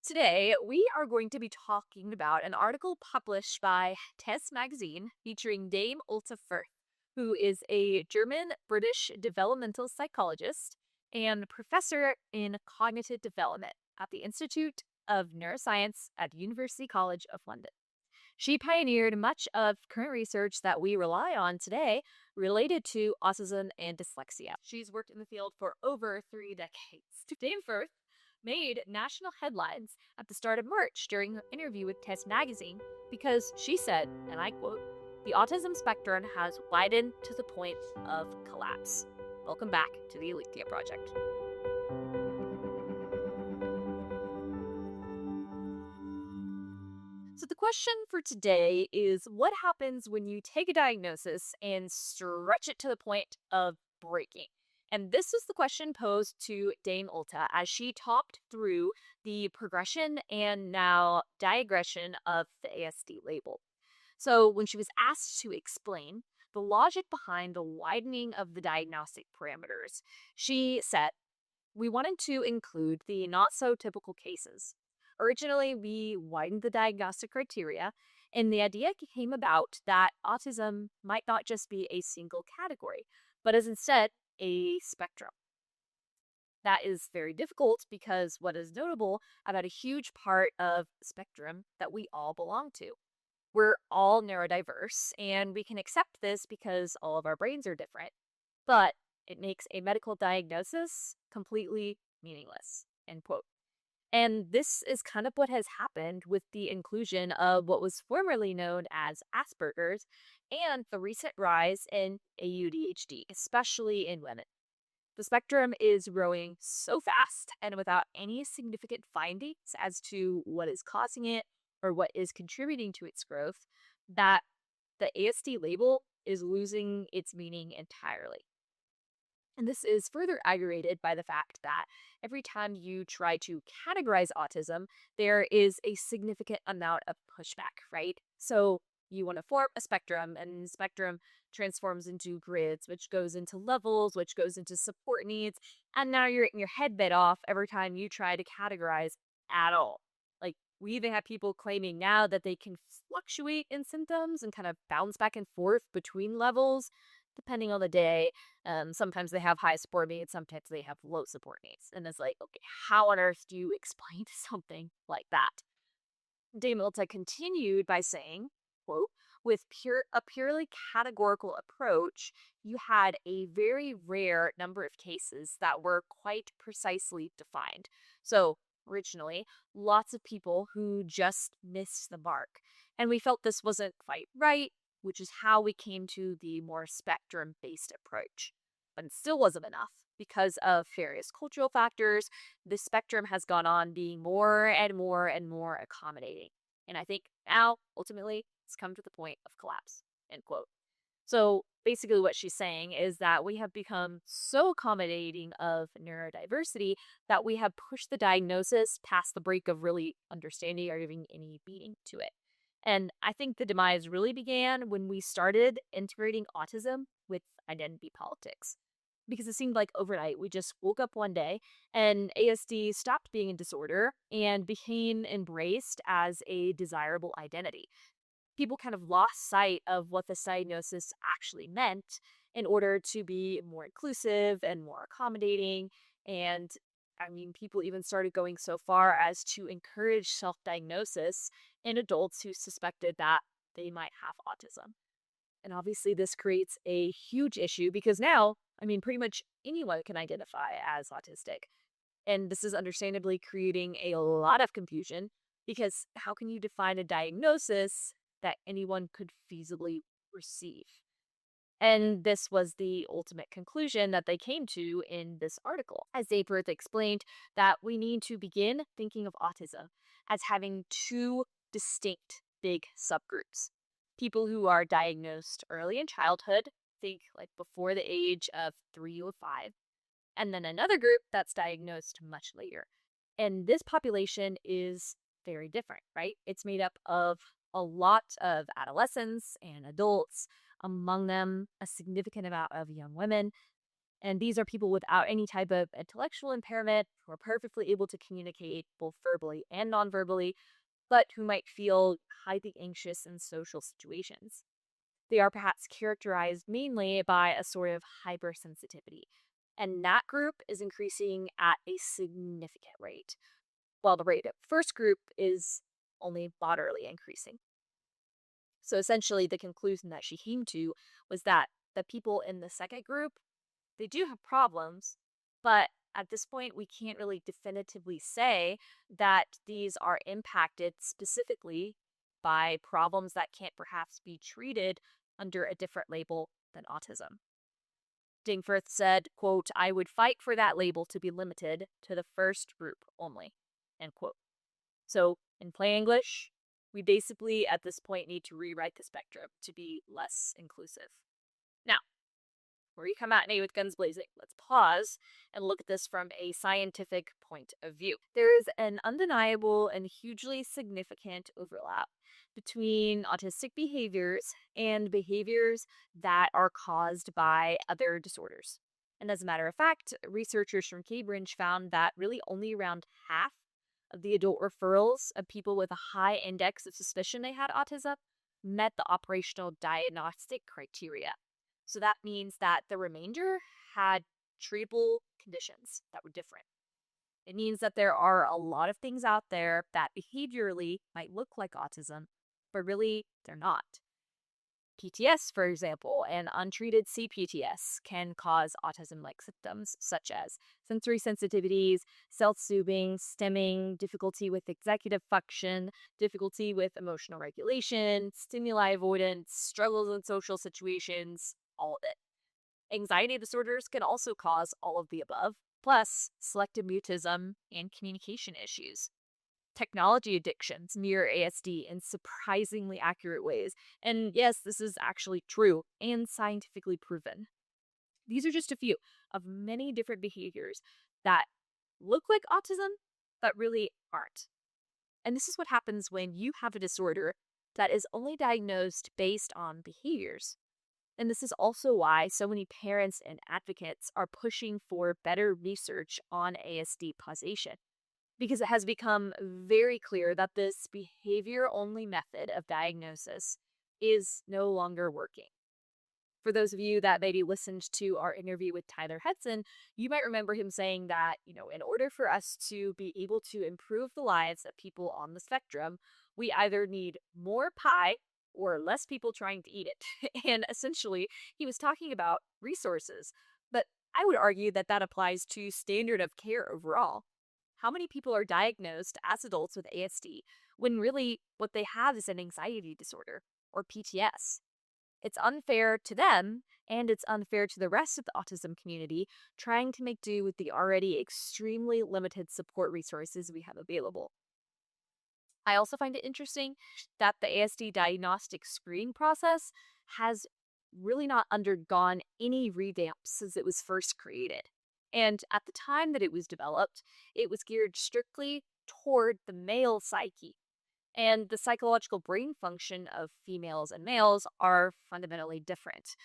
Today, we are going to be talking about an article published by Tes Magazine featuring Dame Uta Frith, who is a German British developmental psychologist and professor in cognitive development at the Institute of Neuroscience at University College of London. She pioneered much of current research that we rely on today related to autism and dyslexia. She's worked in the field for over 3 decades. Dame Firth made national headlines at the start of March during an interview with Tes Magazine because she said, and I quote, "The autism spectrum has widened to the point of collapse." Welcome back to the Aletheia Project. So, the question for today is what happens when you take a diagnosis and stretch it to the point of breaking? And this was the question posed to Dame Ulta as she talked through the progression and now digression of the ASD label. So, when she was asked to explain the logic behind the widening of the diagnostic parameters, she said, "We wanted to include the not so typical cases. Originally, we widened the diagnostic criteria, and the idea came about that autism might not just be a single category, but is instead a spectrum. That is very difficult because what is notable about a huge part of the spectrum that we all belong to. We're all neurodiverse, and we can accept this because all of our brains are different, but it makes a medical diagnosis completely meaningless." End quote. And this is kind of what has happened with the inclusion of what was formerly known as Asperger's and the recent rise in AUDHD, especially in women. The spectrum is growing so fast and without any significant findings as to what is causing it or what is contributing to its growth that the ASD label is losing its meaning entirely. And this is further aggravated by the fact that every time you try to categorize autism, there is a significant amount of pushback, right? So you want to form a spectrum, and the spectrum transforms into grids, which goes into levels, which goes into support needs. And now you're getting your head bit off every time you try to categorize at all. Like, we even have people claiming now that they can fluctuate in symptoms and kind of bounce back and forth between levels depending on the day. Sometimes they have high support needs, sometimes they have low support needs. And it's like, okay, how on earth do you explain something like that? Dame Milta continued by saying, quote, "With a purely categorical approach, you had a very rare number of cases that were quite precisely defined. So, originally, lots of people who just missed the mark. And we felt this wasn't quite right, which is how we came to the more spectrum based approach. But it still wasn't enough. Because of various cultural factors, the spectrum has gone on being more and more and more accommodating. And I think now, ultimately, it's come to the point of collapse." End quote. So basically, what she's saying is that we have become so accommodating of neurodiversity that we have pushed the diagnosis past the brink of really understanding or giving any meaning to it. And I think the demise really began when we started integrating autism with identity politics. Because it seemed like overnight we just woke up one day and ASD stopped being a disorder and became embraced as a desirable identity. People kind of lost sight of what this diagnosis actually meant in order to be more inclusive and more accommodating. And I mean, people even started going so far as to encourage self diagnosis in adults who suspected that they might have autism. And obviously, this creates a huge issue because now, I mean, pretty much anyone can identify as autistic. And this is understandably creating a lot of confusion because how can you define a diagnosis that anyone could feasibly receive? And this was the ultimate conclusion that they came to in this article. As Zapruth explained, that we need to begin thinking of autism as having two distinct big subgroups. People who are diagnosed early in childhood, think like before the age of 3 or 5, and then another group that's diagnosed much later. And this population is very different, right? It's made up of a lot of adolescents and adults, among them a significant amount of young women. And these are people without any type of intellectual impairment who are perfectly able to communicate both verbally and nonverbally, but who might feel highly anxious in social situations. They are perhaps characterized mainly by a sort of hypersensitivity. And that group is increasing at a significant rate, while the rate of first group is only moderately increasing. So essentially, the conclusion that she came to was that the people in the second group, they do have problems, but at this point, we can't really definitively say that these are impacted specifically by problems that can't perhaps be treated under a different label than autism. Dingforth said, quote, "I would fight for that label to be limited to the first group only," end quote. So, in plain English, we basically at this point need to rewrite the spectrum to be less inclusive. Now, before you come at me with guns blazing, let's pause and look at this from a scientific point of view. There is an undeniable and hugely significant overlap between autistic behaviors and behaviors that are caused by other disorders. And as a matter of fact, researchers from Cambridge found that really only around half of the adult referrals of people with a high index of suspicion they had autism met the operational diagnostic criteria. So that means that the remainder had treatable conditions that were different. It means that there are a lot of things out there that behaviorally might look like autism, but really they're not. PTS, for example, and untreated CPTS can cause autism like symptoms such as sensory sensitivities, self soothing, stimming, difficulty with executive function, difficulty with emotional regulation, stimuli avoidance, struggles in social situations, all of it. Anxiety disorders can also cause all of the above, plus selective mutism and communication issues. Technology addictions mirror ASD in surprisingly accurate ways. And yes, this is actually true and scientifically proven. These are just a few of many different behaviors that look like autism, but really aren't. And this is what happens when you have a disorder that is only diagnosed based on behaviors. And this is also why so many parents and advocates are pushing for better research on ASD causation, because it has become very clear that this behavior only method of diagnosis is no longer working. For those of you that maybe listened to our interview with Tyler Hudson, you might remember him saying that, in order for us to be able to improve the lives of people on the spectrum, we either need more pie or less people trying to eat it. And essentially, he was talking about resources. But I would argue that that applies to standard of care overall. How many people are diagnosed as adults with ASD when really what they have is an anxiety disorder or PTS? It's unfair to them, and it's unfair to the rest of the autism community trying to make do with the already extremely limited support resources we have available. I also find it interesting that the ASD diagnostic screening process has really not undergone any revamp since it was first created. And at the time that it was developed, it was geared strictly toward the male psyche, and the psychological brain function of females and males are fundamentally different.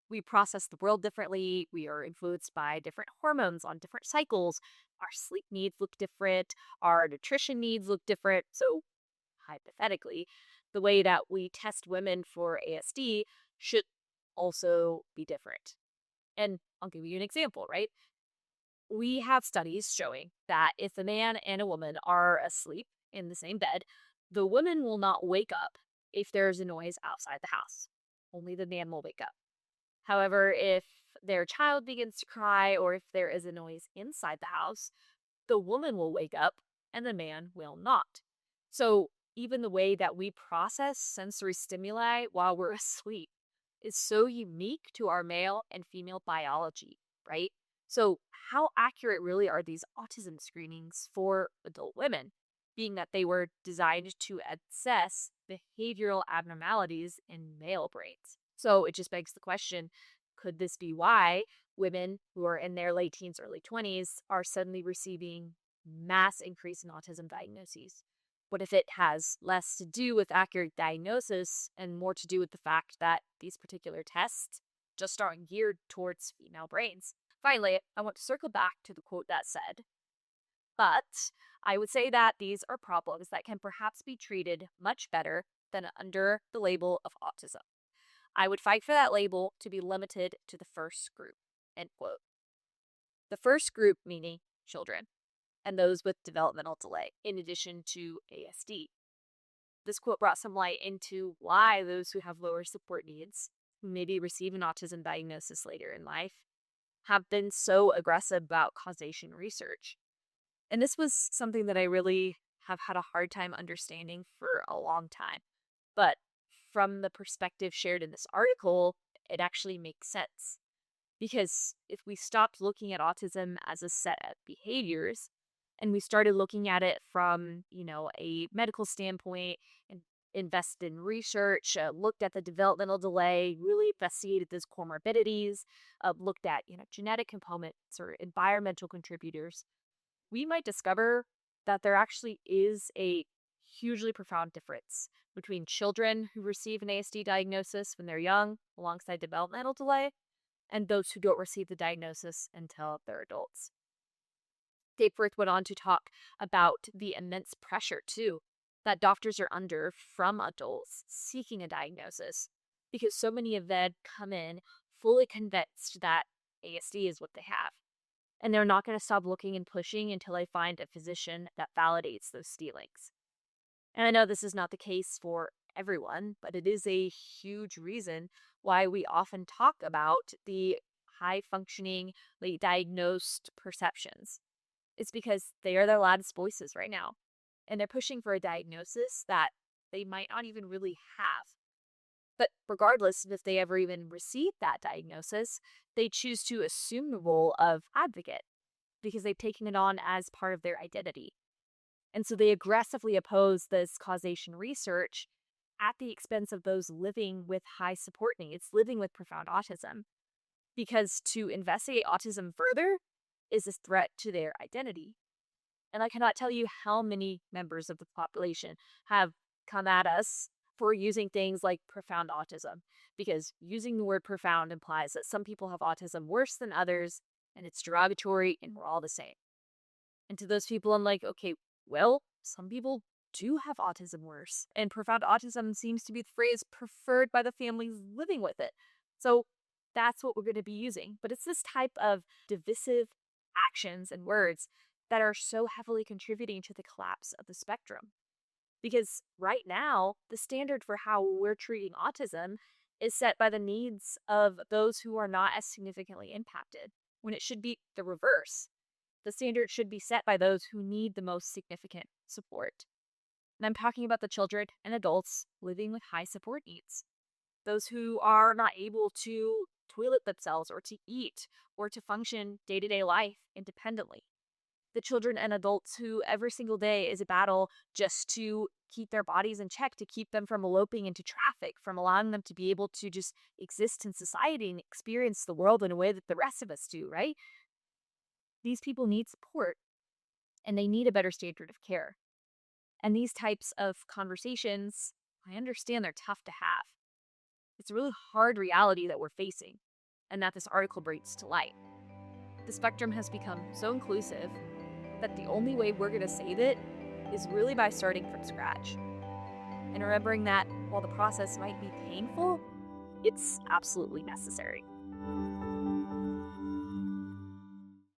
We process the world differently. We are influenced by different hormones on different cycles. Our sleep needs look different. Our nutrition needs look different. So, hypothetically, the way that we test women for ASD should also be different. And I'll give you an example, right? We have studies showing that if a man and a woman are asleep in the same bed, the woman will not wake up if there's a noise outside the house. Only the man will wake up. However, if their child begins to cry or if there is a noise inside the house, the woman will wake up and the man will not. So, even the way that we process sensory stimuli while we're asleep is so unique to our male and female biology, right? So, how accurate really are these autism screenings for adult women, being that they were designed to assess behavioral abnormalities in male brains? So, it just begs the question, could this be why women who are in their late teens, early 20s are suddenly receiving mass increase in autism diagnoses? What if it has less to do with accurate diagnosis and more to do with the fact that these particular tests just aren't geared towards female brains? Finally, I want to circle back to the quote that said, but I would say that these are problems that can perhaps be treated much better than under the label of autism. I would fight for that label to be limited to the first group. End quote. The first group meaning children and those with developmental delay, in addition to ASD. This quote brought some light into why those who have lower support needs, who maybe receive an autism diagnosis later in life, have been so aggressive about causation research. And this was something that I really have had a hard time understanding for a long time. But from the perspective shared in this article, it actually makes sense. Because if we stopped looking at autism as a set of behaviors and we started looking at it from, a medical standpoint and invested in research, looked at the developmental delay, really investigated those comorbidities, looked at, genetic components or environmental contributors, we might discover that there actually is a hugely profound difference between children who receive an ASD diagnosis when they're young alongside developmental delay and those who don't receive the diagnosis until they're adults. Tes Frith went on to talk about the immense pressure, too, that doctors are under from adults seeking a diagnosis because so many of them come in fully convinced that ASD is what they have. And they're not going to stop looking and pushing until they find a physician that validates those feelings. And I know this is not the case for everyone, but it is a huge reason why we often talk about the high functioning, late diagnosed perceptions. It's because they are the loudest voices right now. And they're pushing for a diagnosis that they might not even really have. But regardless of if they ever even receive that diagnosis, they choose to assume the role of advocate because they've taken it on as part of their identity. And so they aggressively oppose this causation research at the expense of those living with high support needs, living with profound autism, because to investigate autism further is a threat to their identity. And I cannot tell you how many members of the population have come at us for using things like profound autism, because using the word profound implies that some people have autism worse than others, and it's derogatory, and we're all the same. And to those people, I'm like, okay, well, some people do have autism worse, and profound autism seems to be the phrase preferred by the families living with it. So that's what we're going to be using. But it's this type of divisive actions and words that are so heavily contributing to the collapse of the spectrum. Because right now, the standard for how we're treating autism is set by the needs of those who are not as significantly impacted, when it should be the reverse. The standard should be set by those who need the most significant support. And I'm talking about the children and adults living with high support needs. Those who are not able to toilet themselves or to eat or to function day-to-day life independently. The children and adults who every single day is a battle just to keep their bodies in check, to keep them from eloping into traffic, from allowing them to be able to just exist in society and experience the world in a way that the rest of us do, right? These people need support and they need a better standard of care. And these types of conversations, I understand they're tough to have. It's a really hard reality that we're facing and that this article brings to light. The spectrum has become so inclusive that the only way we're going to save it is really by starting from scratch. And remembering that while the process might be painful, it's absolutely necessary.